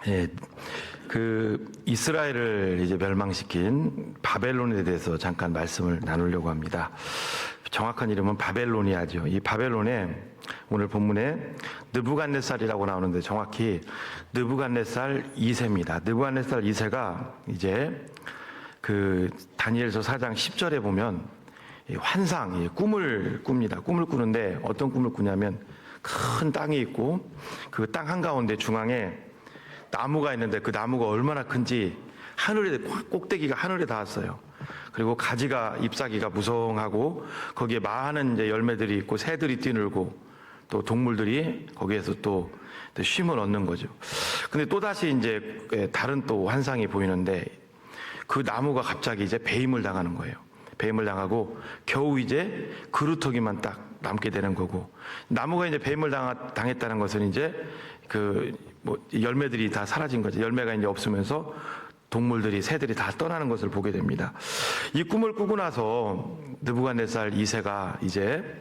예, 그 이스라엘을 이제 멸망시킨 바벨론에 대해서 잠깐 말씀을 나누려고 합니다. 정확한 이름은 바벨로니아죠. 이 바벨론에 오늘 본문에 느부갓네살이라고 나오는데 정확히 느부갓네살 2세입니다. 느부갓네살 2세가 이제 그 다니엘서 4장 10절에 보면 환상, 꿈을 꿉니다. 꿈을 꾸는데 어떤 꿈을 꾸냐면 큰 땅이 있고 그 땅 한가운데 중앙에 나무가 있는데 그 나무가 얼마나 큰지 하늘에 꼭대기가 하늘에 닿았어요. 그리고 가지가 잎사귀가 무성하고 거기에 많은 이제 열매들이 있고 새들이 뛰놀고 또 동물들이 거기에서 또 쉼을 얻는 거죠. 근데 또 다시 이제 다른 또 환상이 보이는데 그 나무가 갑자기 이제 배임을 당하는 거예요. 배임을 당하고 겨우 이제 그루터기만 딱 남게 되는 거고, 나무가 이제 배임을 당했다는 것은 이제 열매들이 다 사라진 거죠. 열매가 이제 없으면서 동물들이 새들이 다 떠나는 것을 보게 됩니다. 이 꿈을 꾸고 나서 느부갓네살 2세가 이제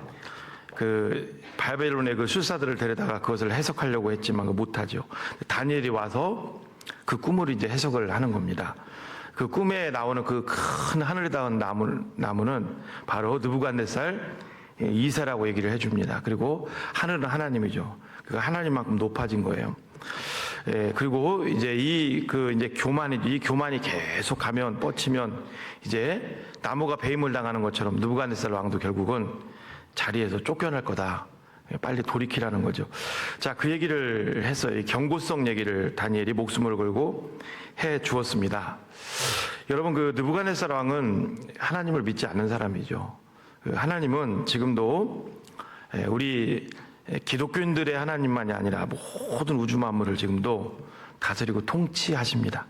그 바벨론의 그 술사들을 데려다가 그것을 해석하려고 했지만 못하죠. 다니엘이 와서 그 꿈을 이제 해석을 하는 겁니다. 그 꿈에 나오는 그 큰 하늘에 닿은 나무는 바로 느부갓네살 2세라고 얘기를 해줍니다. 그리고 하늘은 하나님이죠. 그 하나님만큼 높아진 거예요. 그리고 이제 이 교만이 계속 가면 뻗치면 이제 나무가 배임을 당하는 것처럼 느부갓네살 왕도 결국은 자리에서 쫓겨날 거다. 빨리 돌이키라는 거죠. 자, 그 얘기를 했어요. 경고성 얘기를 다니엘이 목숨을 걸고 해 주었습니다. 여러분, 그 느부갓네살 왕은 하나님을 믿지 않는 사람이죠. 하나님은 지금도 우리 기독교인들의 하나님만이 아니라 모든 우주 만물을 지금도 다스리고 통치하십니다.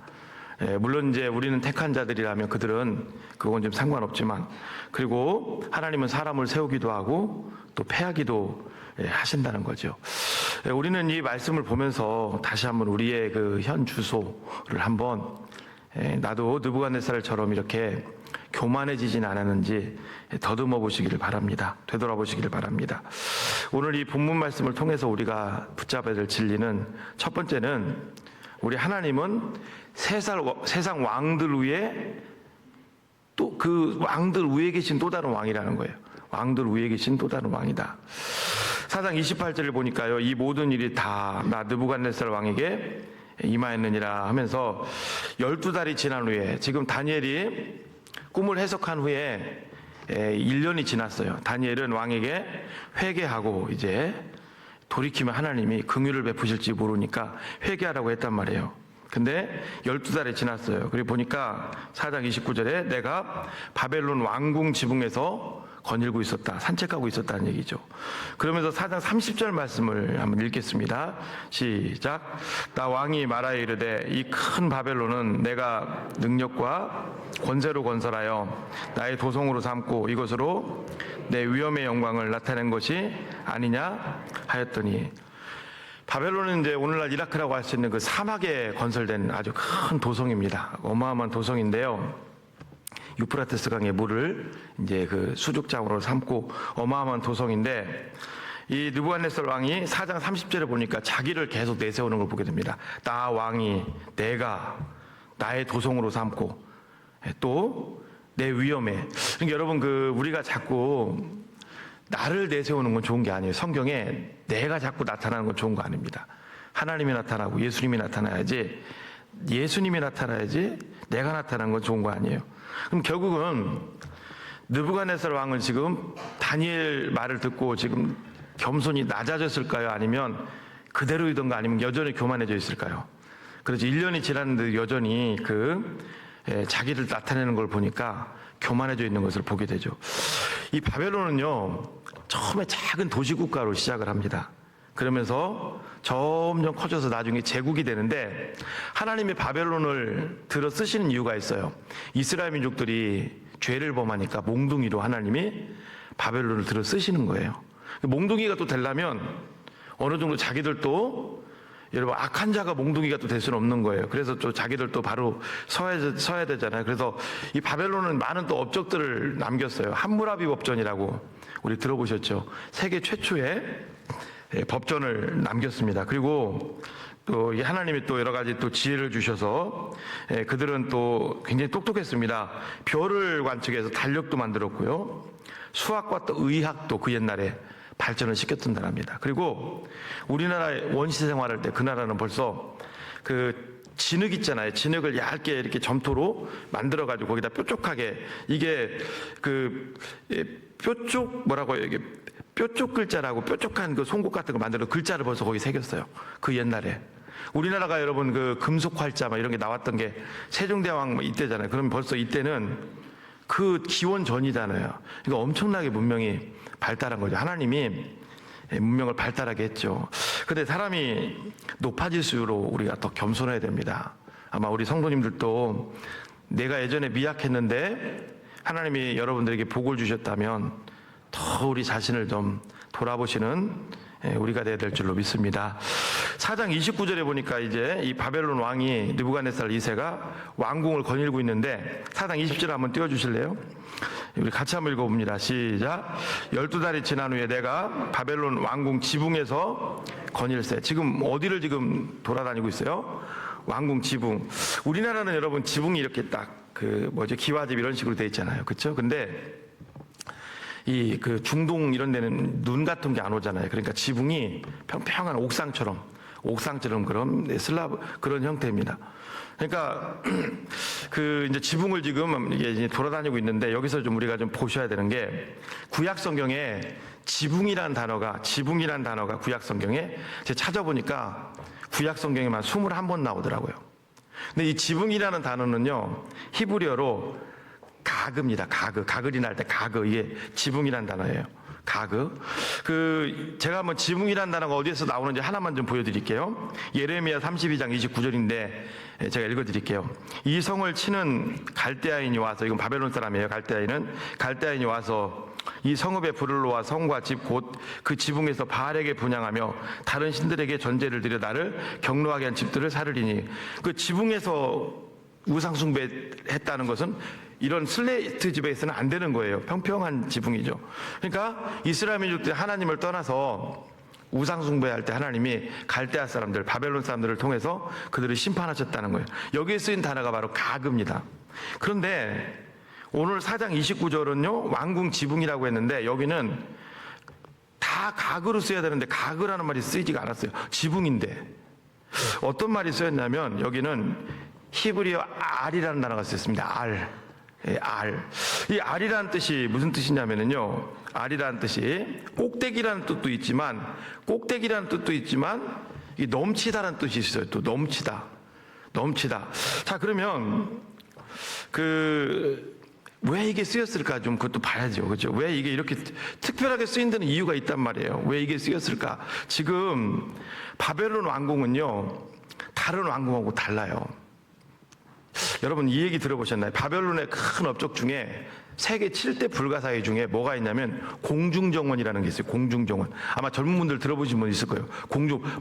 물론 이제 우리는 택한 자들이라면 그들은 그건 좀 상관없지만, 그리고 하나님은 사람을 세우기도 하고 또 패하기도 하신다는 거죠. 우리는 이 말씀을 보면서 다시 한번 우리의 그 현 주소를 한번 나도 느부갓네살처럼 이렇게 교만해지진 않았는지 더듬어 보시기를 바랍니다. 되돌아보시기를 바랍니다. 오늘 이 본문 말씀을 통해서 우리가 붙잡아야 될 진리는, 첫 번째는 우리 하나님은 세상 왕들 위에 또 그 왕들 위에 계신 또 다른 왕이라는 거예요. 왕들 위에 계신 또 다른 왕이다. 4장 28절을 보니까요, 이 모든 일이 다 나 느부갓네살 왕에게 임하였느니라 하면서 12달이 지난 후에, 지금 다니엘이 꿈을 해석한 후에 1년이 지났어요. 다니엘은 왕에게 회개하고 이제 돌이키면 하나님이 긍휼을 베푸실지 모르니까 회개하라고 했단 말이에요. 근데 12달이 지났어요. 그리고 보니까 4장 29절에 내가 바벨론 왕궁 지붕에서 거닐고 있었다, 산책하고 있었다는 얘기죠. 그러면서 4장 30절 말씀을 한번 읽겠습니다. 시작. 나 왕이 말하여 이르되 이 큰 바벨론은 내가 능력과 권세로 건설하여 나의 도성으로 삼고 이것으로 내 위엄의 영광을 나타낸 것이 아니냐 하였더니, 바벨론은 이제 오늘날 이라크라고 할 수 있는 그 사막에 건설된 아주 큰 도성입니다. 어마어마한 도성인데요, 유프라테스 강의 물을 이제 그 수족장으로 삼고 어마어마한 도성인데, 이 느부갓네살 왕이 4장 30절에 보니까 자기를 계속 내세우는 걸 보게 됩니다. 나 왕이 내가 나의 도성으로 삼고 또 내 위엄에. 그러니까 여러분, 우리가 자꾸 나를 내세우는 건 좋은 게 아니에요. 성경에 내가 자꾸 나타나는 건 좋은 거 아닙니다. 하나님이 나타나고 예수님이 나타나야지, 내가 나타나는 건 좋은 거 아니에요. 그럼 결국은 느부갓네살 왕은 지금 다니엘 말을 듣고 지금 겸손이 낮아졌을까요? 아니면 그대로이던가, 아니면 여전히 교만해져 있을까요? 그래서 1년이 지났는데 여전히 자기를 나타내는 걸 보니까 교만해져 있는 것을 보게 되죠. 이 바벨론은요, 처음에 작은 도시국가로 시작을 합니다. 그러면서 점점 커져서 나중에 제국이 되는데, 하나님이 바벨론을 들어 쓰시는 이유가 있어요. 이스라엘 민족들이 죄를 범하니까 몽둥이로 하나님이 바벨론을 들어 쓰시는 거예요. 몽둥이가 또 되려면 어느 정도 자기들도, 여러분, 악한 자가 몽둥이가 또 될 수는 없는 거예요. 그래서 또 자기들도 바로 서야 되잖아요. 그래서 이 바벨론은 많은 또 업적들을 남겼어요. 함무라비 법전이라고 우리 들어보셨죠? 세계 최초의 법전을 남겼습니다. 그리고 또 하나님이 또 여러 가지 또 지혜를 주셔서 그들은 또 굉장히 똑똑했습니다. 별을 관측해서 달력도 만들었고요. 수학과 또 의학도 그 옛날에 발전을 시켰던 나라입니다. 그리고 우리나라의 원시 생활할 때 그 나라는 벌써 그 진흙 있잖아요. 진흙을 얇게 이렇게 점토로 만들어가지고 거기다 뾰족하게 이게 그 뾰족 뭐라고 해요? 이게 뾰족 글자라고 뾰족한 그 송곳 같은 거 만들어 글자를 벌써 거기 새겼어요. 그 옛날에. 우리나라가 여러분 그 금속 활자 막 이런 게 나왔던 게 세종대왕 이때잖아요. 그럼 벌써 이때는 그 기원 전이잖아요. 그러니까 엄청나게 문명이 발달한 거죠. 하나님이 문명을 발달하게 했죠. 근데 사람이 높아질수록 우리가 더 겸손해야 됩니다. 아마 우리 성도님들도 내가 예전에 미약했는데 하나님이 여러분들에게 복을 주셨다면 더 우리 자신을 좀 돌아보시는 우리가 돼야 될 줄로 믿습니다. 4장 29절에 보니까 이제 이 바벨론 왕이 느부갓네살 2세가 왕궁을 거닐고 있는데 4장 20절 한번 띄워주실래요? 우리 같이 한번 읽어봅니다. 시작. 12달이 지난 후에 내가 바벨론 왕궁 지붕에서 거닐세. 지금 어디를 지금 돌아다니고 있어요? 왕궁 지붕. 우리나라는 여러분 지붕이 이렇게 딱 그 뭐죠? 기와집 이런 식으로 돼 있잖아요. 그렇죠? 근데 이 그 중동 이런 데는 눈 같은 게 안 오잖아요. 그러니까 지붕이 평평한 옥상처럼 그런 슬라브 그런 형태입니다. 그러니까 그 이제 지붕을 지금 이게 돌아다니고 있는데 여기서 좀 우리가 좀 보셔야 되는 게 구약 성경에 지붕이라는 단어가 구약 성경에 제가 찾아보니까 구약 성경에만 21번 나오더라고요. 근데 이 지붕이라는 단어는요 히브리어로 가그입니다. 가글이 날 때 가그. 이게 지붕이라는 단어예요. 가그. 그 제가 한번 지붕이라는 단어가 어디에서 나오는지 하나만 좀 보여드릴게요. 예레미야 32장 29절인데 제가 읽어드릴게요. 이 성을 치는 갈대아인이 와서, 이건 바벨론 사람이에요. 갈대아인이 와서 이 성읍에 불을 놓아 성과 집 곧 그 지붕에서 바알에게 분향하며 다른 신들에게 전제를 드려 나를 경노하게 한 집들을 사르리니, 그 지붕에서 우상 숭배했다는 것은 이런 슬레이트 집에서는 안 되는 거예요. 평평한 지붕이죠. 그러니까 이스라엘 민족들이 하나님을 떠나서 우상 숭배할 때 하나님이 갈대아 사람들, 바벨론 사람들을 통해서 그들을 심판하셨다는 거예요. 여기에 쓰인 단어가 바로 가그입니다. 그런데 오늘 4장 29절은요 왕궁 지붕이라고 했는데 여기는 다 가그로 써야 되는데 가그라는 말이 쓰이지가 않았어요. 지붕인데 어떤 말이 쓰였냐면 여기는 히브리어 알이라는 단어가 쓰였습니다. 알. 이 알이라는 뜻이 무슨 뜻이냐면요. 알이라는 뜻이 꼭대기라는 뜻도 있지만 이 넘치다라는 뜻이 있어요. 또 넘치다. 자, 그러면 왜 이게 쓰였을까 좀 그것도 봐야죠. 그렇죠? 왜 이게 이렇게 특별하게 쓰인 데는 이유가 있단 말이에요. 왜 이게 쓰였을까? 지금 바벨론 왕궁은요. 다른 왕궁하고 달라요. 여러분 이 얘기 들어보셨나요? 바벨론의 큰 업적 중에 세계 7대 불가사의 중에 뭐가 있냐면 공중정원이라는 게 있어요. 공중정원. 아마 젊은 분들 들어보신 분 있을 거예요.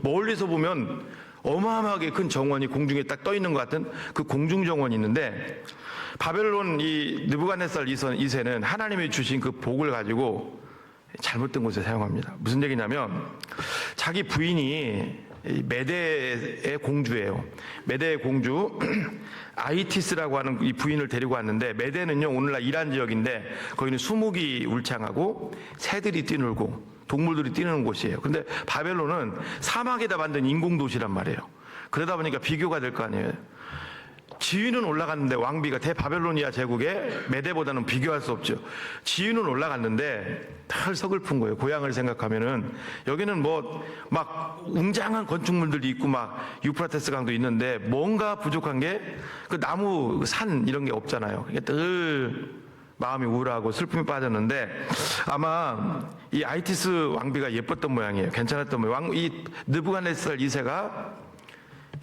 멀리서 보면 어마어마하게 큰 정원이 공중에 딱 떠 있는 것 같은 그 공중정원이 있는데 바벨론 이 느부갓네살 2세는 하나님이 주신 그 복을 가지고 잘못된 곳에 사용합니다. 무슨 얘기냐면 자기 부인이 메대의 공주예요. 메대의 공주 아이티스라고 하는 이 부인을 데리고 왔는데 메대는요 오늘날 이란 지역인데 거기는 수목이 울창하고 새들이 뛰놀고 동물들이 뛰는 곳이에요. 근데 바벨론은 사막에다 만든 인공도시란 말이에요. 그러다 보니까 비교가 될 거 아니에요. 지위는 올라갔는데 왕비가 대바벨로니아 제국의 메대보다는 비교할 수 없죠. 지위는 올라갔는데 덜 서글픈 거예요. 고향을 생각하면은 여기는 뭐 막 웅장한 건축물들도 있고 막 유프라테스 강도 있는데 뭔가 부족한 게 그 나무 산 이런 게 없잖아요. 그러니까 늘 마음이 우울하고 슬픔에 빠졌는데 아마 이 아이티스 왕비가 예뻤던 모양이에요. 괜찮았던 모양. 이 느부갓네살 2세가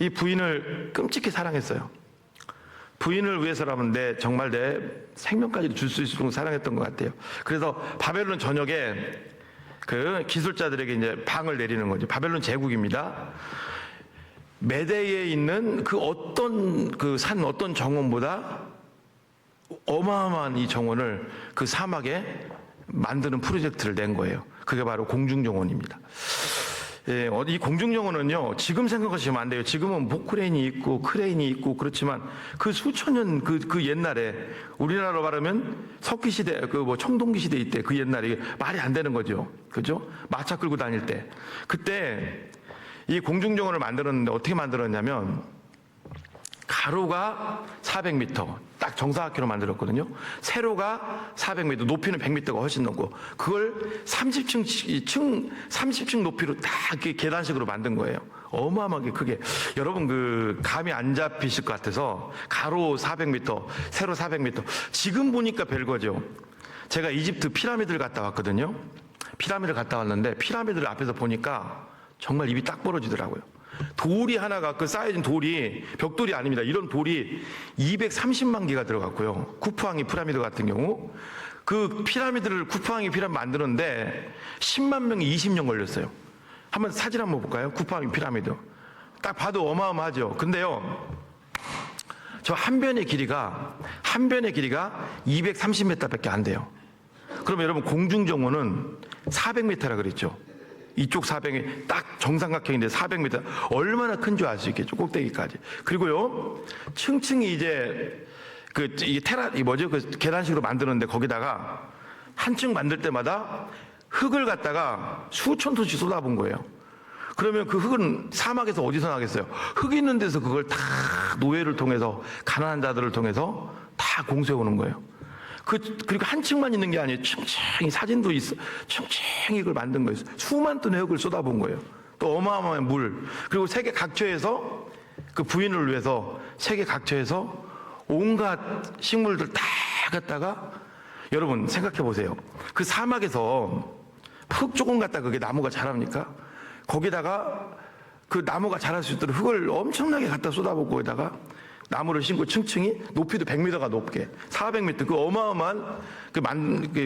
이 부인을 끔찍히 사랑했어요. 부인을 위해서라면 정말 내 생명까지 줄 수 있을 정도로 사랑했던 것 같아요. 그래서 바벨론 전역에 그 기술자들에게 이제 방을 내리는 거죠. 바벨론 제국입니다. 메대에 있는 그 어떤 정원보다 어마어마한 이 정원을 그 사막에 만드는 프로젝트를 낸 거예요. 그게 바로 공중정원입니다. 예, 이 공중정원은요, 지금 생각하시면 안 돼요. 지금은 목크레인이 있고, 크레인이 있고, 그렇지만 그 수천 년 그 옛날에 우리나라로 말하면 석기시대, 청동기시대 이때 그 옛날에 이게 말이 안 되는 거죠. 그죠? 마차 끌고 다닐 때. 그때 이 공중정원을 만들었는데 어떻게 만들었냐면 가로가 400m, 딱 정사각형으로 만들었거든요. 세로가 400m, 높이는 100m가 훨씬 넘고, 그걸 30층 높이로 딱 이렇게 계단식으로 만든 거예요. 어마어마하게 크게. 여러분, 감이 안 잡히실 것 같아서, 가로 400m, 세로 400m. 지금 보니까 별거죠. 제가 이집트 피라미드를 갔다 왔거든요. 피라미드를 갔다 왔는데, 피라미드를 앞에서 보니까 정말 입이 딱 벌어지더라고요. 돌이 하나가, 그 쌓여진 돌이 벽돌이 아닙니다. 이런 돌이 230만 개가 들어갔고요. 쿠푸왕이 피라미드 같은 경우 그 피라미드를 쿠푸왕이 피라미드 만드는데 10만 명이 20년 걸렸어요. 한번 사진 한번 볼까요? 쿠푸왕이 피라미드 딱 봐도 어마어마하죠. 근데요, 저 한 변의 길이가 230m밖에 안 돼요. 그럼 여러분, 공중정원은 400m라 그랬죠. 이쪽 400이 딱 정삼각형인데 400m 얼마나 큰 줄 알 수 있겠죠. 꼭대기까지. 그리고요, 층층이 이제 그 계단식으로 만드는데 거기다가 한 층 만들 때마다 흙을 갖다가 수천 톤씩 쏟아본 거예요. 그러면 그 흙은 사막에서 어디서 나겠어요? 흙 있는 데서 그걸 다 노예를 통해서, 가난한 자들을 통해서 다 공수해 오는 거예요. 그리고 한 층만 있는 게 아니에요. 층층이 사진도 있어. 층층이 이걸 만든 거예요. 수만 톤의 흙을 쏟아본 거예요. 또 어마어마한 물. 그리고 세계 각처에서 그 부인을 위해서 세계 각처에서 온갖 식물들 다 갖다가, 여러분 생각해 보세요. 그 사막에서 흙 조금 갖다 그게 나무가 자랍니까? 거기다가 그 나무가 자랄 수 있도록 흙을 엄청나게 갖다 쏟아붓고 거기다가 나무를 심고 층층이 높이도 100m가 높게 400m, 그 어마어마한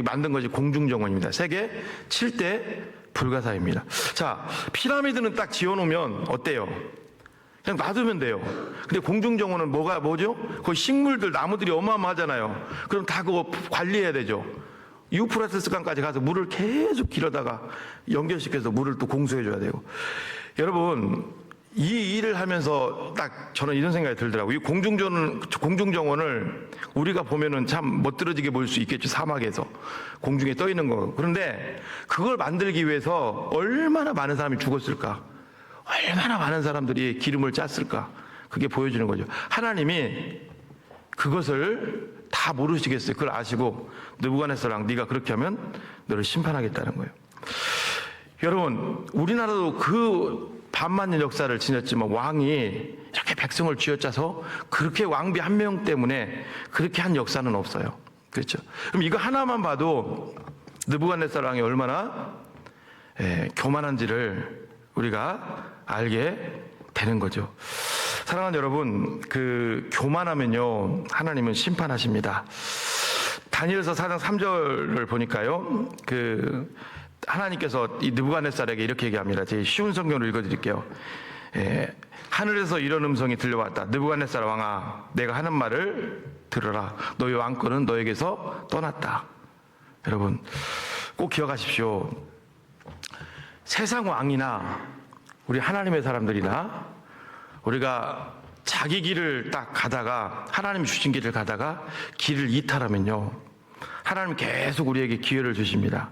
만든 것이 공중정원입니다. 세계 7대 불가사입니다. 자, 피라미드는 딱 지어놓으면 어때요? 그냥 놔두면 돼요. 근데 공중정원은 뭐죠? 그 식물들, 나무들이 어마어마하잖아요. 그럼 다 그거 관리해야 되죠. 유프라테스강까지 가서 물을 계속 길어다가 연결시켜서 물을 또 공수해줘야 되고. 여러분, 이 일을 하면서 딱 저는 이런 생각이 들더라고요. 이 공중정원을 우리가 보면은 참 멋들어지게 보일 수 있겠죠. 사막에서 공중에 떠 있는 거. 그런데 그걸 만들기 위해서 얼마나 많은 사람이 죽었을까? 얼마나 많은 사람들이 기름을 짰을까? 그게 보여주는 거죠. 하나님이 그것을 다 모르시겠어요. 그걸 아시고 느부갓네살랑 네가 그렇게 하면 너를 심판하겠다는 거예요. 여러분, 우리나라도 그 반만년 역사를 지녔지만 왕이 이렇게 백성을 쥐어짜서 그렇게 왕비 한 명 때문에 그렇게 한 역사는 없어요. 그렇죠? 그럼 이거 하나만 봐도 느부갓네살 왕이 얼마나 교만한지를 우리가 알게 되는 거죠. 사랑하는 여러분, 그 교만하면요, 하나님은 심판하십니다. 다니엘서 4장 3절을 보니까요, 하나님께서 이 느부갓네살에게 이렇게 얘기합니다. 제 쉬운 성경을 읽어드릴게요. 하늘에서 이런 음성이 들려왔다. 느부갓네살 왕아, 내가 하는 말을 들으라. 너의 왕권은 너에게서 떠났다. 여러분, 꼭 기억하십시오. 세상 왕이나 우리 하나님의 사람들이나 우리가 자기 길을 딱 가다가, 하나님 주신 길을 가다가 길을 이탈하면요, 하나님 계속 우리에게 기회를 주십니다.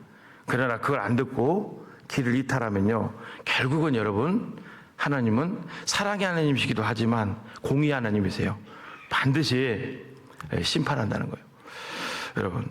그러나 그걸 안 듣고 길을 이탈하면요, 결국은 여러분, 하나님은 사랑의 하나님이시기도 하지만 공의의 하나님이세요. 반드시 심판한다는 거예요. 여러분,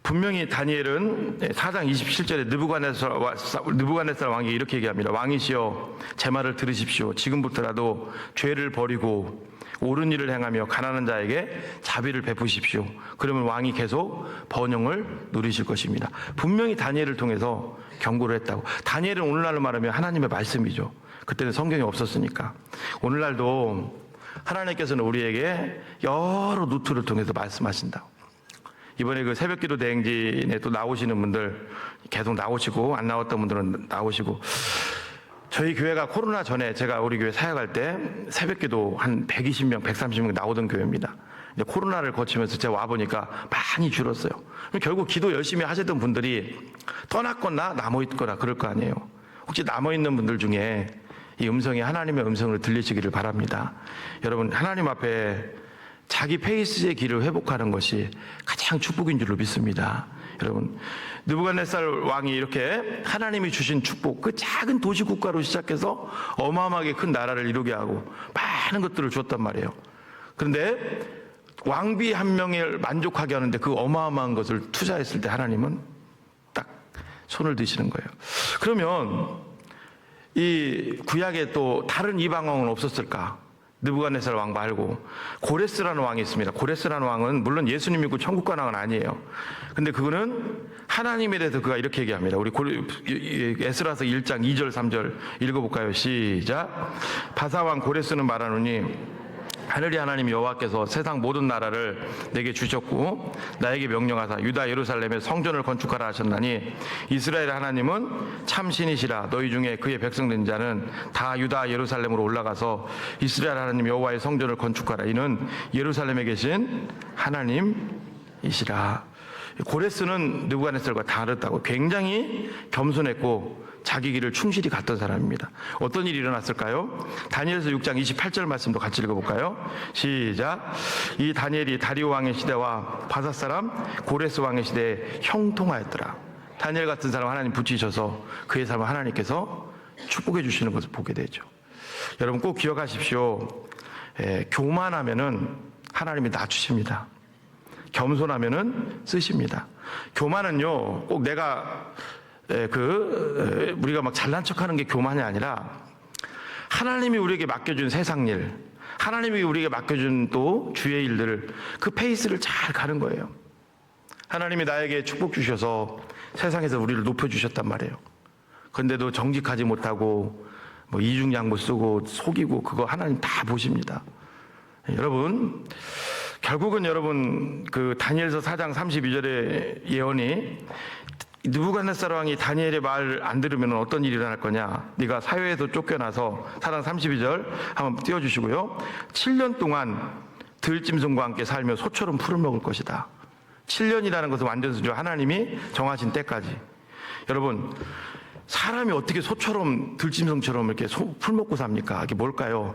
분명히 다니엘은 4장 27절에 느부갓네살 왕이 이렇게 얘기합니다. 왕이시여, 제 말을 들으십시오. 지금부터라도 죄를 버리고 옳은 일을 행하며 가난한 자에게 자비를 베푸십시오. 그러면 왕이 계속 번영을 누리실 것입니다. 분명히 다니엘을 통해서 경고를 했다고. 다니엘은 오늘날로 말하면 하나님의 말씀이죠. 그때는 성경이 없었으니까. 오늘날도 하나님께서는 우리에게 여러 루트를 통해서 말씀하신다고. 이번에 그 새벽기도 대행진에 또 나오시는 분들 계속 나오시고, 안 나왔던 분들은 나오시고, 저희 교회가 코로나 전에 제가 우리 교회 사역할 때 새벽기도 한 120명, 130명 나오던 교회입니다. 근데 코로나를 거치면서 제가 와보니까 많이 줄었어요. 결국 기도 열심히 하시던 분들이 떠났거나 남아있거나 그럴 거 아니에요. 혹시 남아있는 분들 중에 이 음성이 하나님의 음성을 들리시기를 바랍니다. 여러분, 하나님 앞에 자기 페이스의 길을 회복하는 것이 가장 축복인 줄로 믿습니다. 여러분, 느부갓네살 왕이 이렇게 하나님이 주신 축복, 그 작은 도시 국가로 시작해서 어마어마하게 큰 나라를 이루게 하고 많은 것들을 줬단 말이에요. 그런데 왕비 한 명을 만족하게 하는데 그 어마어마한 것을 투자했을 때 하나님은 딱 손을 드시는 거예요. 그러면 이 구약에 또 다른 이방 왕은 없었을까? 느부갓네살 왕 말고 고레스라는 왕이 있습니다. 고레스라는 왕은 물론 예수님 믿고 천국 가는 왕은 아니에요. 근데 그거는 하나님에 대해서 그가 이렇게 얘기합니다. 우리 에스라서 1장 2절 3절 읽어볼까요? 시작. 바사왕 고레스는 말하노니 하늘의 하나님 여호와께서 세상 모든 나라를 내게 주셨고 나에게 명령하사 유다 예루살렘에 성전을 건축하라 하셨나니 이스라엘 하나님은 참 신이시라. 너희 중에 그의 백성된 자는 다 유다 예루살렘으로 올라가서 이스라엘 하나님 여호와의 성전을 건축하라. 이는 예루살렘에 계신 하나님이시라. 고레스는 느부갓네살과 다르다고 굉장히 겸손했고 자기 길을 충실히 갔던 사람입니다. 어떤 일이 일어났을까요? 다니엘서 6장 28절 말씀도 같이 읽어볼까요? 시작. 이 다니엘이 다리오 왕의 시대와 바사 사람 고레스 왕의 시대에 형통하였더라. 다니엘 같은 사람 하나님 붙이셔서 그의 삶을 하나님께서 축복해 주시는 것을 보게 되죠. 여러분 꼭 기억하십시오. 교만하면은 하나님이 낮추십니다. 겸손하면은 쓰십니다. 교만은요, 꼭 내가 우리가 막 잘난 척하는 게 교만이 아니라 하나님이 우리에게 맡겨준 세상 일, 하나님이 우리에게 맡겨준 또 주의 일들을 그 페이스를 잘 가는 거예요. 하나님이 나에게 축복 주셔서 세상에서 우리를 높여주셨단 말이에요. 그런데도 정직하지 못하고 뭐 이중양보 쓰고 속이고 그거 하나님 다 보십니다. 여러분, 결국은 여러분 그 다니엘서 4장 32절의 예언이 느부갓네살 왕이 다니엘의 말 안 들으면 어떤 일이 일어날 거냐? 네가 사회에서 쫓겨나서 4장 32절 한번 띄워주시고요. 7년 동안 들짐승과 함께 살며 소처럼 풀을 먹을 것이다. 7년이라는 것은 완전수죠. 하나님이 정하신 때까지. 여러분, 사람이 어떻게 소처럼 들짐승처럼 이렇게 풀 먹고 삽니까? 이게 뭘까요?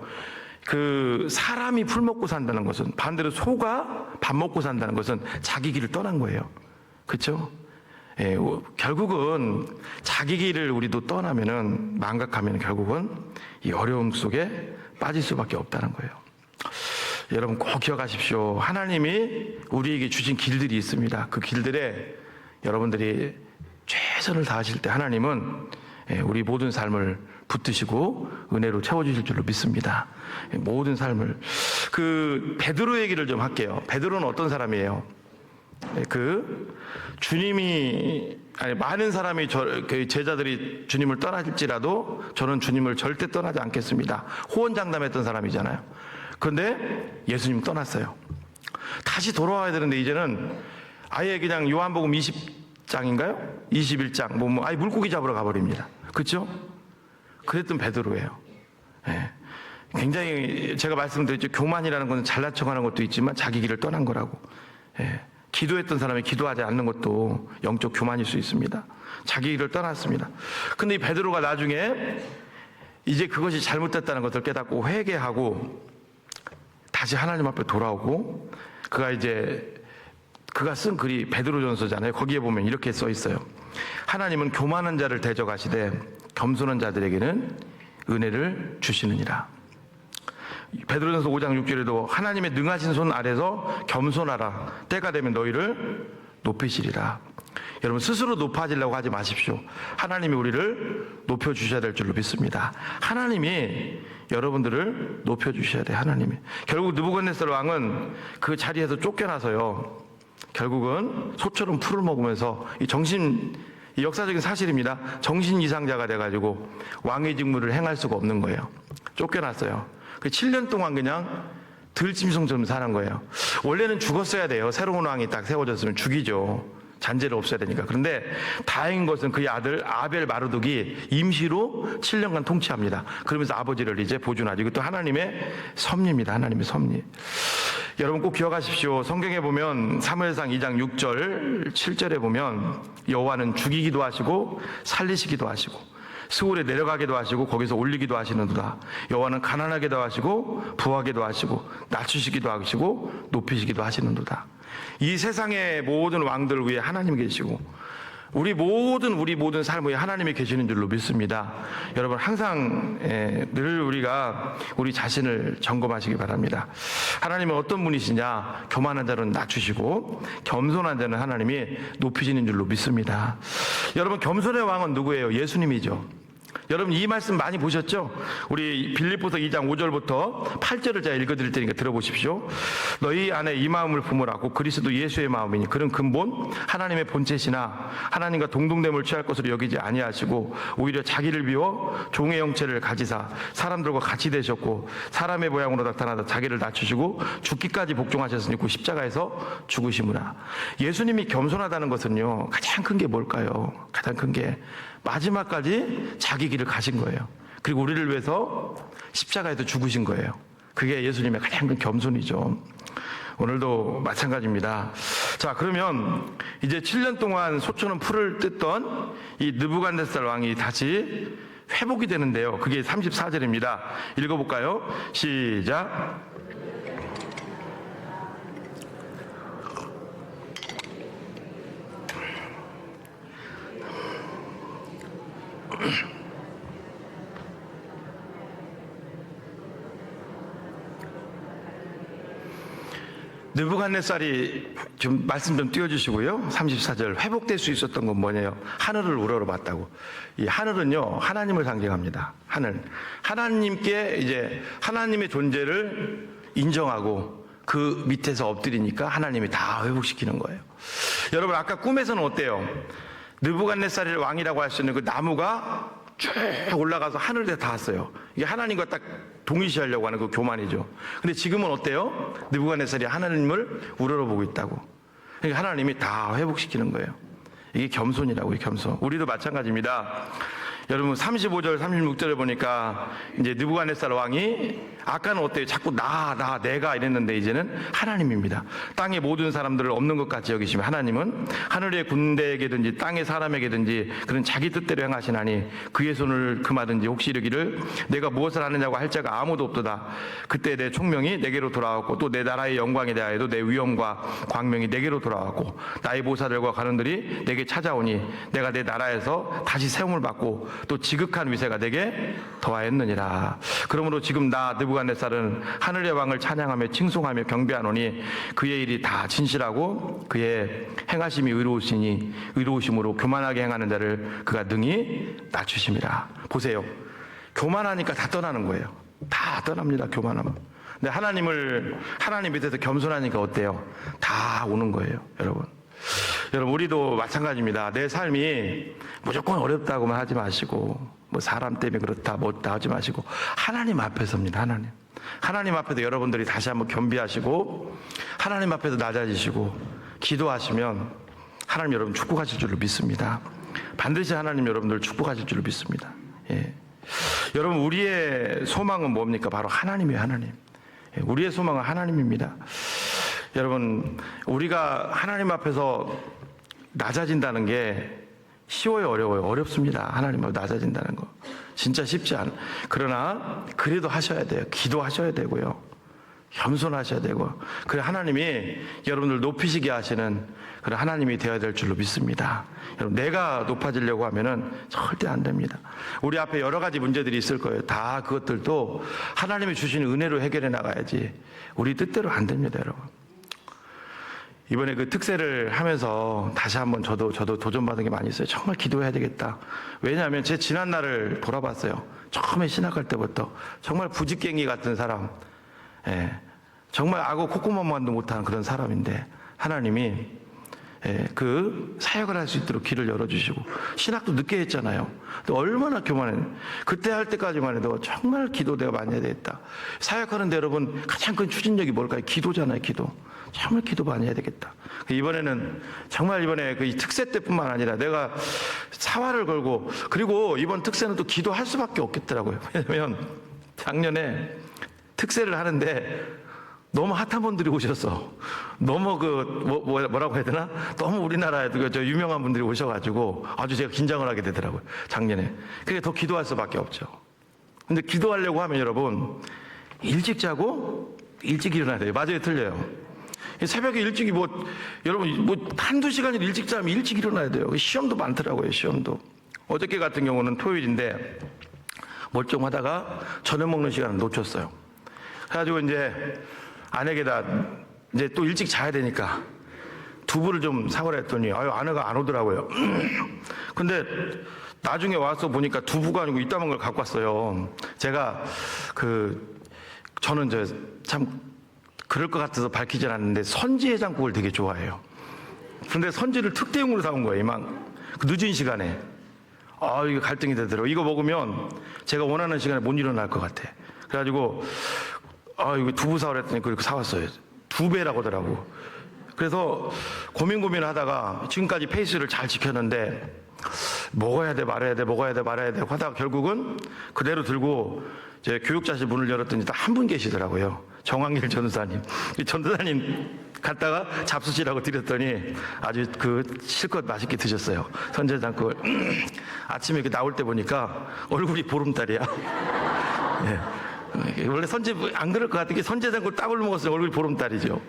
사람이 풀 먹고 산다는 것은 반대로 소가 밥 먹고 산다는 것은 자기 길을 떠난 거예요. 그렇죠? 예, 결국은 자기 길을 우리도 떠나면은 망각하면 결국은 이 어려움 속에 빠질 수밖에 없다는 거예요. 여러분 꼭 기억하십시오. 하나님이 우리에게 주신 길들이 있습니다. 그 길들에 여러분들이 최선을 다하실 때 하나님은 우리 모든 삶을 붙드시고 은혜로 채워주실 줄로 믿습니다. 모든 삶을. 베드로 얘기를 좀 할게요. 베드로는 어떤 사람이에요? 많은 사람이 제자들이 주님을 떠나질지라도 저는 주님을 절대 떠나지 않겠습니다. 호언장담했던 사람이잖아요. 그런데 예수님 떠났어요. 다시 돌아와야 되는데 이제는 아예 그냥 요한복음 20장인가요? 21장 아예 물고기 잡으러 가버립니다. 그렇죠? 그랬던 베드로예요. 예. 굉장히 제가 말씀드렸죠. 교만이라는 것은 잘난 척하는 것도 있지만 자기 길을 떠난 거라고. 예. 기도했던 사람이 기도하지 않는 것도 영적 교만일 수 있습니다. 자기 길을 떠났습니다. 근데 이 베드로가 나중에 이제 그것이 잘못됐다는 것을 깨닫고 회개하고 다시 하나님 앞에 돌아오고 그가 쓴 글이 베드로전서잖아요. 거기에 보면 이렇게 써 있어요. 하나님은 교만한 자를 대적하시되 겸손한 자들에게는 은혜를 주시느니라. 베드로전서 5장 6절에도 하나님의 능하신 손 아래서 겸손하라. 때가 되면 너희를 높이시리라. 여러분 스스로 높아지려고 하지 마십시오. 하나님이 우리를 높여주셔야 될 줄로 믿습니다. 하나님이 여러분들을 높여주셔야 돼요. 하나님이. 결국 느부갓네살 왕은 그 자리에서 쫓겨나서요. 결국은 소처럼 풀을 먹으면서 이 역사적인 사실입니다. 정신 이상자가 돼가지고 왕의 직무를 행할 수가 없는 거예요. 쫓겨났어요. 7년 동안 그냥 들짐승처럼 사는 거예요. 원래는 죽었어야 돼요. 새로운 왕이 딱 세워졌으면 죽이죠. 잔재를 없애야 되니까. 그런데 다행인 것은 그의 아들 아벨 마르독이 임시로 7년간 통치합니다. 그러면서 아버지를 이제 보존하죠. 이것도 하나님의 섭리입니다. 하나님의 섭리. 여러분 꼭 기억하십시오. 성경에 보면 사무엘상 2장 6절, 7절에 보면 여호와는 죽이기도 하시고 살리시기도 하시고 스올에 내려가기도 하시고 거기서 올리기도 하시는도다. 여호와는 가난하게도 하시고 부하게도 하시고 낮추시기도 하시고 높이시기도 하시는도다. 이 세상의 모든 왕들 위에 하나님 계시고 우리 모든 삶 위에 하나님이 계시는 줄로 믿습니다. 여러분 항상 늘 우리가 우리 자신을 점검하시기 바랍니다. 하나님은 어떤 분이시냐? 교만한 자는 낮추시고 겸손한 자는 하나님이 높이시는 줄로 믿습니다. 여러분 겸손의 왕은 누구예요? 예수님이죠. 여러분 이 말씀 많이 보셨죠? 우리 빌립보서 2장 5절부터 8절을 제가 읽어드릴 테니까 들어보십시오. 너희 안에 이 마음을 품으라고 그리스도 예수의 마음이니 그런 근본 하나님의 본체시나 하나님과 동등됨을 취할 것으로 여기지 아니하시고 오히려 자기를 비워 종의 형체를 가지사 사람들과 같이 되셨고 사람의 모양으로 나타나다 자기를 낮추시고 죽기까지 복종하셨으니 그 십자가에서 죽으시므라. 예수님이 겸손하다는 것은요 가장 큰 게 뭘까요? 가장 큰 게 마지막까지 자기 길을 가신 거예요. 그리고 우리를 위해서 십자가에도 죽으신 거예요. 그게 예수님의 가장 큰 겸손이죠. 오늘도 마찬가지입니다. 자, 그러면 이제 7년 동안 소처럼 풀을 뜯던 이 느부갓네살 왕이 다시 회복이 되는데요. 그게 34절입니다. 읽어볼까요? 시작. 느부갓네살이 좀 말씀 좀 띄워주시고요. 34절 회복될 수 있었던 건 뭐냐요? 하늘을 우러러봤다고. 이 하늘은요 하나님을 상징합니다. 하나님께 이제 하나님의 존재를 인정하고 그 밑에서 엎드리니까 하나님이 다 회복시키는 거예요. 여러분 아까 꿈에서는 어때요? 느부갓네살이 왕이라고 할 수 있는 그 나무가 쭉 올라가서 하늘에 닿았어요. 이게 하나님과 딱 동일시하려고 하는 그 교만이죠. 근데 지금은 어때요? 느부갓네살이 하나님을 우러러보고 있다고. 그러니까 하나님이 다 회복시키는 거예요. 이게 겸손이라고요, 겸손. 우리도 마찬가지입니다. 여러분 35절, 36절을 보니까 이제 느부갓네살 왕이 아까는 어때요? 자꾸 내가 이랬는데 이제는 하나님입니다. 땅의 모든 사람들을 없는 것 같이 여기시면 하나님은 하늘의 군대에게든지 땅의 사람에게든지 그런 자기 뜻대로 행하시나니 그의 손을 금하든지 혹시 이르기를 내가 무엇을 하느냐고 할 자가 아무도 없도다. 그때 내 총명이 내게로 돌아왔고 또 내 나라의 영광에 대하여도 내 위엄과 광명이 내게로 돌아왔고 나의 보사들과 관원들이 내게 찾아오니 내가 내 나라에서 다시 세움을 받고 또 지극한 위세가 내게 더하였느니라. 그러므로 지금 나 느부갓네살은 하늘의 왕을 찬양하며 칭송하며 경배하노니 그의 일이 다 진실하고 그의 행하심이 의로우심으로 교만하게 행하는 자를 그가 능히 낮추심이라. 보세요. 교만하니까 다 떠나는 거예요. 다 떠납니다. 교만하면. 근데 하나님 밑에서 겸손하니까 어때요? 다 오는 거예요. 여러분 우리도 마찬가지입니다. 내 삶이 무조건 어렵다고만 하지 마시고 뭐 사람 때문에 그렇다 뭐다 하지 마시고 하나님 앞에서입니다. 하나님 앞에서 여러분들이 다시 한번 겸비하시고 하나님 앞에서 낮아지시고 기도하시면 하나님 여러분 축복하실 줄로 믿습니다. 반드시 하나님 여러분들 축복하실 줄로 믿습니다. 예. 여러분 우리의 소망은 뭡니까? 바로 하나님이에요. 하나님. 예. 우리의 소망은 하나님입니다. 여러분 우리가 하나님 앞에서 낮아진다는 게 쉬워요, 어려워요? 어렵습니다. 하나님 앞에 낮아진다는 거 진짜 쉽지 않아요. 그러나 그래도 하셔야 돼요. 기도하셔야 되고요, 겸손하셔야 되고, 그래 하나님이 여러분들 높이시게 하시는 그런 하나님이 되어야 될 줄로 믿습니다. 여러분 내가 높아지려고 하면은 절대 안 됩니다. 우리 앞에 여러 가지 문제들이 있을 거예요. 다 그것들도 하나님이 주시는 은혜로 해결해 나가야지 우리 뜻대로 안 됩니다. 여러분 이번에 그 특세를 하면서 다시 한번 저도 도전받은 게 많이 있어요. 정말 기도해야 되겠다. 왜냐하면 제 지난 날을 돌아봤어요. 처음에 신학할 때부터 정말 부직갱이 같은 사람, 예, 정말 악어 콧구멍만도 못하는 그런 사람인데 하나님이 그 사역을 할 수 있도록 길을 열어주시고 신학도 늦게 했잖아요. 근데 얼마나 교만해. 그때 할 때까지만 해도 정말 기도 내가 많이 해야 되겠다. 사역하는데 여러분 가장 큰 추진력이 뭘까요? 기도잖아요. 기도. 정말 기도 많이 해야 되겠다. 이번에는 정말 이번에 그 특세 때뿐만 아니라 내가 사활을 걸고, 그리고 이번 특세는 또 기도할 수밖에 없겠더라고요. 왜냐면 작년에 특세를 하는데 너무 핫한 분들이 오셨어. 너무 뭐라고 해야 되나? 너무 우리나라에 저 유명한 분들이 오셔가지고 아주 제가 긴장을 하게 되더라고요. 작년에. 그게 더 기도할 수밖에 없죠. 근데 기도하려고 하면 여러분, 일찍 자고 일찍 일어나야 돼요. 맞아요, 틀려요? 새벽에 일찍이 여러분, 한두 시간을 일찍 자면 일찍 일어나야 돼요. 시험도 많더라고요, 시험도. 어저께 같은 경우는 토요일인데, 멀쩡하다가 저녁 먹는 시간을 놓쳤어요. 그래가지고 이제 아내에게다 이제 또 일찍 자야 되니까 두부를 좀 사오라 했더니 아내가 안 오더라고요. 근데 나중에 와서 보니까 두부가 아니고 이따만 걸 갖고 왔어요. 제가 저는 참 그럴 것 같아서 밝히진 않는데 선지 해장국을 되게 좋아해요. 그런데 선지를 특대용으로 사온 거예요. 그 늦은 시간에. 이게 갈등이 되더라고요. 이거 먹으면 제가 원하는 시간에 못 일어날 것 같아. 그래가지고 이거 두부 사오라 했더니 그렇게 사왔어요. 2배라고 하더라고. 그래서 고민하다가 지금까지 페이스를 잘 지켰는데 먹어야 돼 말아야 돼 먹어야 돼 말아야 돼 하다가 결국은 그대로 들고 제 교육자실 문을 열었더니 딱 한 분 계시더라고요. 정황길 전도사님. 이 전도사님 갔다가 잡수시라고 드렸더니 아주 실컷 맛있게 드셨어요. 선제장국을. 아침에 이렇게 나올 때 보니까 얼굴이 보름달이야. 예. 원래 안 그럴 것 같은 게 선제장국 따블 먹었으면 얼굴이 보름달이죠.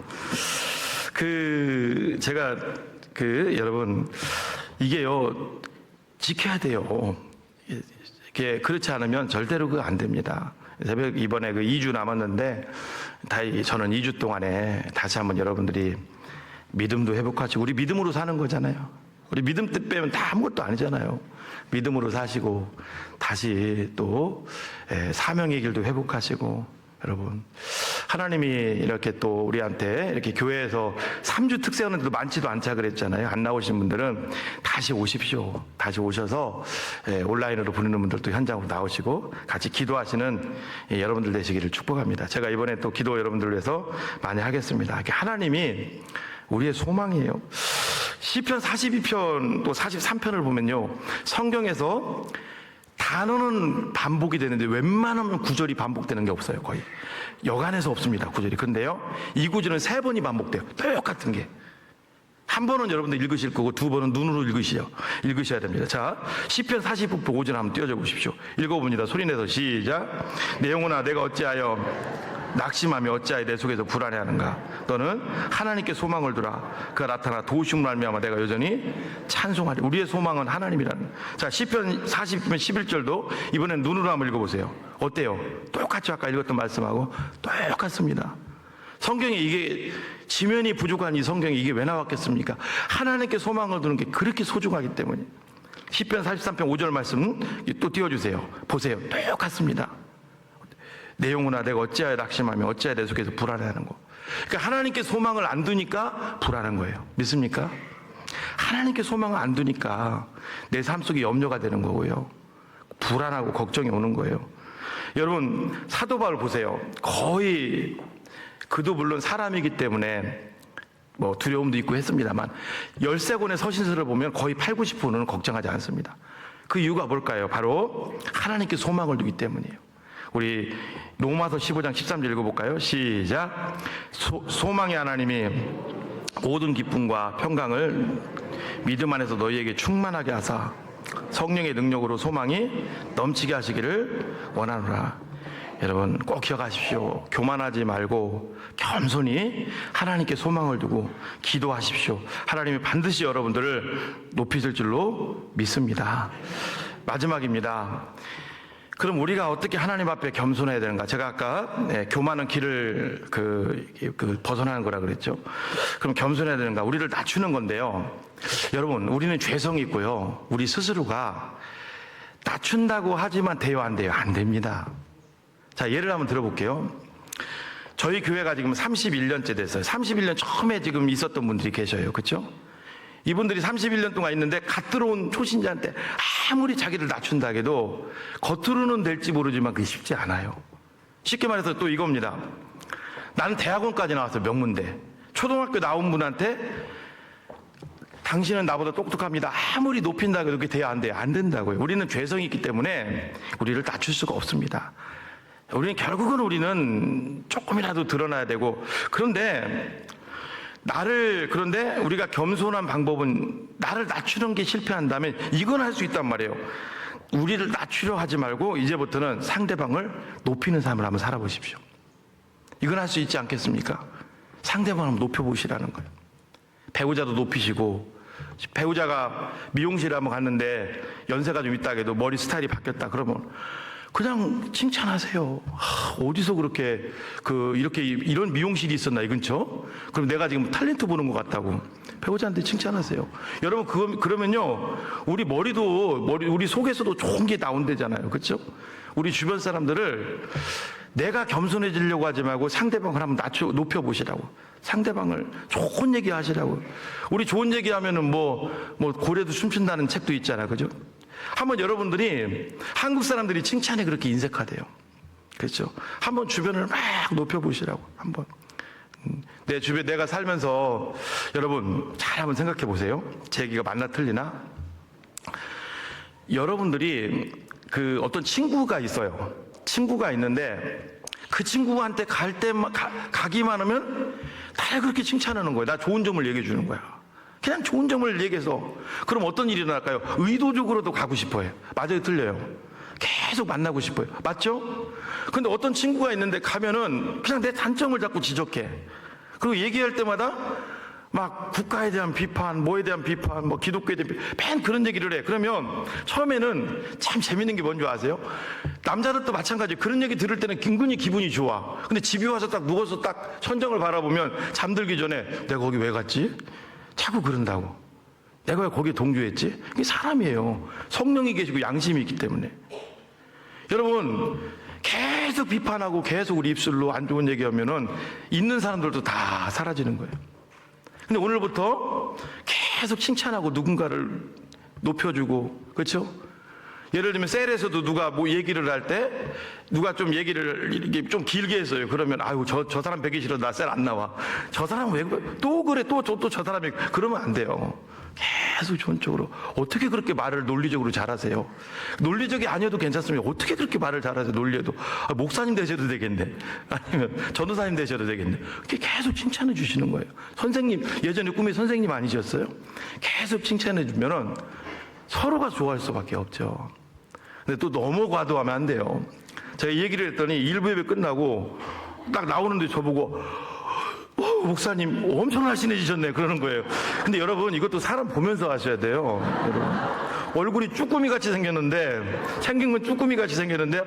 제가 여러분 이게요 지켜야 돼요. 이게 그렇지 않으면 절대로 안 됩니다. 새벽 이번에 2주 남았는데 저는 2주 동안에 다시 한번 여러분들이 믿음도 회복하시고 우리 믿음으로 사는 거잖아요. 우리 믿음 뜻 빼면 다 아무것도 아니잖아요. 믿음으로 사시고 다시 또 사명의 길도 회복하시고 여러분 하나님이 이렇게 또 우리한테 이렇게 교회에서 3주 특세하는데도 많지도 않자 그랬잖아요. 안 나오신 분들은 다시 오십시오. 다시 오셔서 온라인으로 부르는 분들도 현장으로 나오시고 같이 기도하시는 여러분들 되시기를 축복합니다. 제가 이번에 또 기도 여러분들을 위해서 많이 하겠습니다. 하나님이 우리의 소망이에요. 시편 42편 또 43편을 보면요. 성경에서 단어는 반복이 되는데 웬만하면 구절이 반복되는 게 없어요. 거의 여간해서 없습니다. 구절이. 근데요 이 구절은 3번이 반복돼요. 똑같은 게. 한 번은 여러분들 읽으실 거고 2번은 눈으로 읽으셔야 됩니다. 자, 시편 49편 5절 한번 띄워줘 보십시오. 읽어봅니다. 소리내서 시작. 내 영혼아 내가 어찌하여 낙심하며 어찌하여 내 속에서 불안해하는가. 너는 하나님께 소망을 두라. 그가 나타나 도우심을 말미암아 내가 여전히 찬송하리. 우리의 소망은 하나님이라는. 자, 시편 40편 11절도 이번엔 눈으로 한번 읽어보세요. 어때요? 똑같이 아까 읽었던 말씀하고 똑같습니다. 성경에 이게 지면이 부족한 이 성경에 이게 왜 나왔겠습니까? 하나님께 소망을 두는 게 그렇게 소중하기 때문에. 시편 43편 5절 말씀 또 띄워주세요. 보세요. 똑같습니다. 내 영혼아 내가 어찌하여 낙심하며 어찌하여 내 속에서 불안해하는 거. 그러니까 하나님께 소망을 안 두니까 불안한 거예요. 믿습니까? 하나님께 소망을 안 두니까 내 삶 속에 염려가 되는 거고요. 불안하고 걱정이 오는 거예요. 여러분 사도 바울 보세요. 거의 그도 물론 사람이기 때문에 두려움도 있고 했습니다만 13권의 서신서를 보면 거의 8, 90%는 걱정하지 않습니다. 그 이유가 뭘까요? 바로 하나님께 소망을 두기 때문이에요. 우리 로마서 15장 13절 읽어볼까요? 시작. 소망의 하나님이 모든 기쁨과 평강을 믿음 안에서 너희에게 충만하게 하사 성령의 능력으로 소망이 넘치게 하시기를 원하노라. 여러분 꼭 기억하십시오. 교만하지 말고 겸손히 하나님께 소망을 두고 기도하십시오. 하나님이 반드시 여러분들을 높이실 줄로 믿습니다. 마지막입니다. 그럼 우리가 어떻게 하나님 앞에 겸손해야 되는가? 제가 아까 교만은 길을 벗어나는 거라 그랬죠. 그럼 겸손해야 되는가? 우리를 낮추는 건데요. 여러분 우리는 죄성이 있고요. 우리 스스로가 낮춘다고 하지만 돼요 안 돼요? 안 됩니다. 자, 예를 한번 들어볼게요. 저희 교회가 지금 31년째 됐어요. 31년 처음에 지금 있었던 분들이 계셔요. 그렇죠? 이분들이 31년 동안 있는데 갓 들어온 초신자한테 아무리 자기를 낮춘다 해도 겉으로는 될지 모르지만 그게 쉽지 않아요. 쉽게 말해서 또 이겁니다. 나는 대학원까지 나왔어요. 명문대. 초등학교 나온 분한테 당신은 나보다 똑똑합니다. 아무리 높인다 해도 그게 돼야 안 돼요. 안 된다고요. 우리는 죄성이 있기 때문에 우리를 낮출 수가 없습니다. 우리는 결국은 우리는 조금이라도 드러나야 되고, 그런데 우리가 겸손한 방법은 나를 낮추는 게 실패한다면 이건 할 수 있단 말이에요. 우리를 낮추려 하지 말고 이제부터는 상대방을 높이는 삶을 한번 살아보십시오. 이건 할 수 있지 않겠습니까? 상대방을 한번 높여보시라는 거예요. 배우자도 높이시고, 배우자가 미용실에 한번 갔는데 연세가 좀 있다 해도 머리 스타일이 바뀌었다 그러면 그냥 칭찬하세요. 어디서 그렇게 이런 미용실이 있었나 이 근처? 그럼 내가 지금 탤런트 보는 것 같다고 배우자한테 칭찬하세요. 여러분 그러면요 우리 우리 속에서도 좋은 게 나온대잖아요, 그렇죠? 우리 주변 사람들을 내가 겸손해지려고 하지 말고 상대방을 한번 높여 보시라고. 상대방을 좋은 얘기 하시라고. 우리 좋은 얘기 하면은 뭐 고래도 춤춘다는 책도 있잖아요, 그죠? 한번 여러분들이 한국 사람들이 칭찬에 그렇게 인색하대요. 그렇죠? 한번 주변을 막 높여보시라고. 한번 내 주변 내가 살면서 여러분 잘 한번 생각해 보세요. 제 얘기가 맞나 틀리나? 여러분들이 그 어떤 친구가 있어요. 친구가 있는데 그 친구한테 갈 때만 가기만 하면 다 그렇게 칭찬하는 거예요. 나 좋은 점을 얘기해 주는 거야. 그냥 좋은 점을 얘기해서. 그럼 어떤 일이 일어날까요? 의도적으로도 가고 싶어요. 맞아요, 틀려요? 계속 만나고 싶어요. 맞죠? 근데 어떤 친구가 있는데 가면은 그냥 내 단점을 자꾸 지적해. 그리고 얘기할 때마다 막 국가에 대한 비판, 뭐에 대한 비판, 뭐 기독교에 대한 비판, 맨 그런 얘기를 해. 그러면 처음에는 참 재밌는 게 뭔지 아세요? 남자들도 마찬가지예요. 그런 얘기 들을 때는 은근히 기분이 좋아. 근데 집에 와서 딱 누워서 딱 천정을 바라보면 잠들기 전에 내가 거기 왜 갔지? 자꾸 그런다고. 내가 왜 거기에 동조했지? 이게 사람이에요. 성령이 계시고 양심이 있기 때문에. 여러분 계속 비판하고 계속 우리 입술로 안 좋은 얘기하면은 있는 사람들도 다 사라지는 거예요. 근데 오늘부터 계속 칭찬하고 누군가를 높여주고, 그렇죠? 예를 들면 셀에서도 누가 뭐 얘기를 할 때 누가 좀 얘기를 이렇게 좀 길게 했어요. 그러면 아유 저 사람 뵈기 싫어, 나 셀 안 나와. 저 사람 왜 또 그래, 또 저 사람이 그러면 안 돼요. 계속 좋은 쪽으로. 어떻게 그렇게 말을 논리적으로 잘하세요? 논리적이 아니어도 괜찮습니다. 어떻게 그렇게 말을 잘하세요? 논리에도. 목사님 되셔도 되겠네. 아니면 전도사님 되셔도 되겠네. 이렇게 계속 칭찬해 주시는 거예요. 선생님, 예전에 꿈이 선생님 아니셨어요? 계속 칭찬해 주면은 서로가 좋아할 수밖에 없죠. 근데 또 너무 과도하면 안 돼요. 제가 이 얘기를 했더니 1부 예배 끝나고 딱 나오는데 저보고 목사님 엄청 날씬해지셨네 그러는 거예요. 근데 여러분 이것도 사람 보면서 하셔야 돼요. 여러분. 얼굴이 쭈꾸미 같이 생겼는데, 생긴 건 쭈꾸미 같이 생겼는데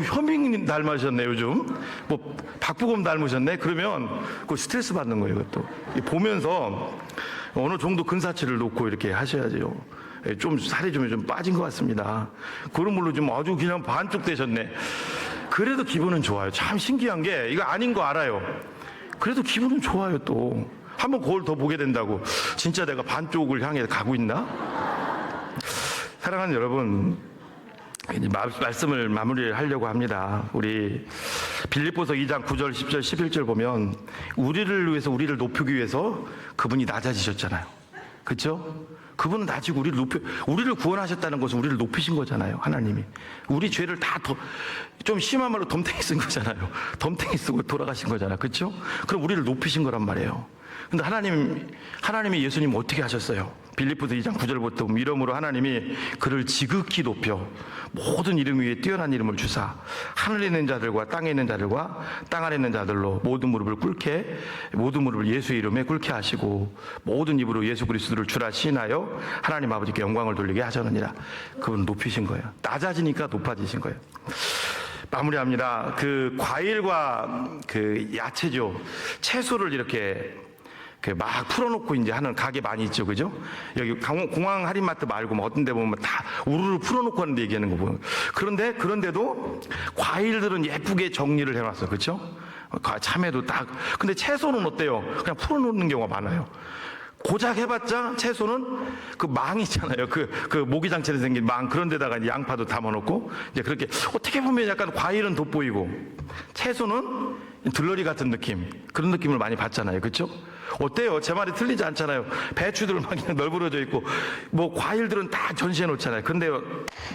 현빈님 닮으셨네 요즘. 뭐 박부검 닮으셨네. 그러면 그 스트레스 받는 거예요. 이것도 보면서 어느 정도 근사치를 놓고 이렇게 하셔야죠. 좀 살이 좀 빠진 것 같습니다. 그런 걸로 좀 아주 그냥 반쪽 되셨네. 그래도 기분은 좋아요. 참 신기한 게 이거 아닌 거 알아요. 그래도 기분은 좋아요. 또 한번 거울 더 보게 된다고. 진짜 내가 반쪽을 향해 가고 있나? 사랑하는 여러분, 이제 말씀을 마무리를 하려고 합니다. 우리 빌립보서 2장 9절, 10절, 11절 보면 우리를 위해서, 우리를 높이기 위해서 그분이 낮아지셨잖아요. 그렇죠? 그분은 낮이고 우리를 구원하셨다는 것은 우리를 높이신 거잖아요. 하나님이 우리 죄를 다 좀 심한 말로 덤탱이 쓴 거잖아요. 덤탱이 쓰고 돌아가신 거잖아요. 그렇죠? 그럼 우리를 높이신 거란 말이에요. 근데 하나님이 예수님 어떻게 하셨어요? 빌립보서 2장 9절부터 이름으로 하나님이 그를 지극히 높여 모든 이름 위에 뛰어난 이름을 주사 하늘에 있는 자들과 땅에 있는 자들과 땅 아래 있는 자들로 모든 무릎을 예수의 이름에 꿇게 하시고 모든 입으로 예수 그리스도를 주라 시인하여 하나님 아버지께 영광을 돌리게 하셨느니라. 그분 높이신 거예요. 낮아지니까 높아지신 거예요. 마무리합니다. 그 과일과 그 야채죠. 채소를 이렇게 막 풀어놓고 이제 하는 가게 많이 있죠, 그죠? 여기 공항 할인마트 말고 뭐 어떤 데 보면 다 우르르 풀어놓고 하는데 얘기하는 거 보면. 그런데도 과일들은 예쁘게 정리를 해놨어, 그죠? 참외도 딱. 근데 채소는 어때요? 그냥 풀어놓는 경우가 많아요. 고작 해봤자 채소는 그 망 있잖아요. 그 모기장처럼 생긴 망, 그런 데다가 이제 양파도 담아놓고 이제 그렇게 어떻게 보면 약간 과일은 돋보이고 채소는 들러리 같은 느낌, 그런 느낌을 많이 받잖아요. 그렇죠? 어때요? 제 말이 틀리지 않잖아요. 배추들 막 그냥 널브러져 있고 뭐 과일들은 다 전시해 놓잖아요. 근데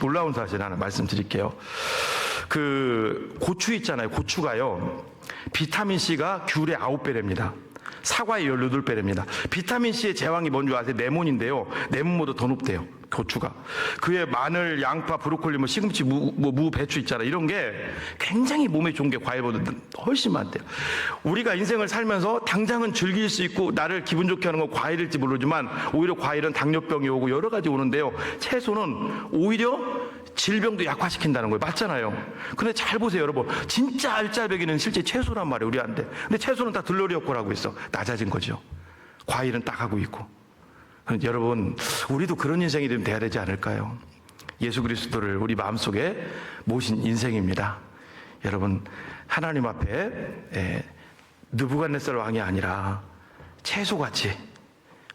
놀라운 사실 하나 말씀드릴게요. 그 고추 있잖아요. 고추가요. 비타민 C가 귤의 9배랍니다. 사과의 18배랍니다. 비타민 C의 제왕이 뭔지 아세요? 레몬인데요. 레몬보다 더 높대요. 고추가. 그에 마늘, 양파, 브로콜리, 뭐 시금치, 무, 배추 있잖아요. 이런 게 굉장히 몸에 좋은 게 과일보다 훨씬 많대요. 우리가 인생을 살면서 당장은 즐길 수 있고 나를 기분 좋게 하는 건 과일일지 모르지만 오히려 과일은 당뇨병이 오고 여러 가지 오는데요. 채소는 오히려 질병도 약화시킨다는 거예요. 맞잖아요. 근데 잘 보세요, 여러분. 진짜 알짜배기는 실제 채소란 말이에요, 우리한테. 근데 채소는 다 들러리 엮고라고 있어. 낮아진 거죠. 과일은 딱 하고 있고. 여러분, 우리도 그런 인생이 돼야 되지 않을까요? 예수 그리스도를 우리 마음속에 모신 인생입니다. 여러분, 하나님 앞에 느부갓네살 왕이 아니라 채소같이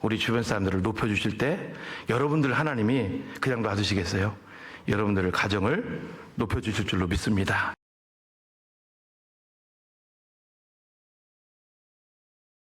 우리 주변 사람들을 높여주실 때 여러분들 하나님이 그냥 놔두시겠어요? 여러분들의 가정을 높여주실 줄로 믿습니다.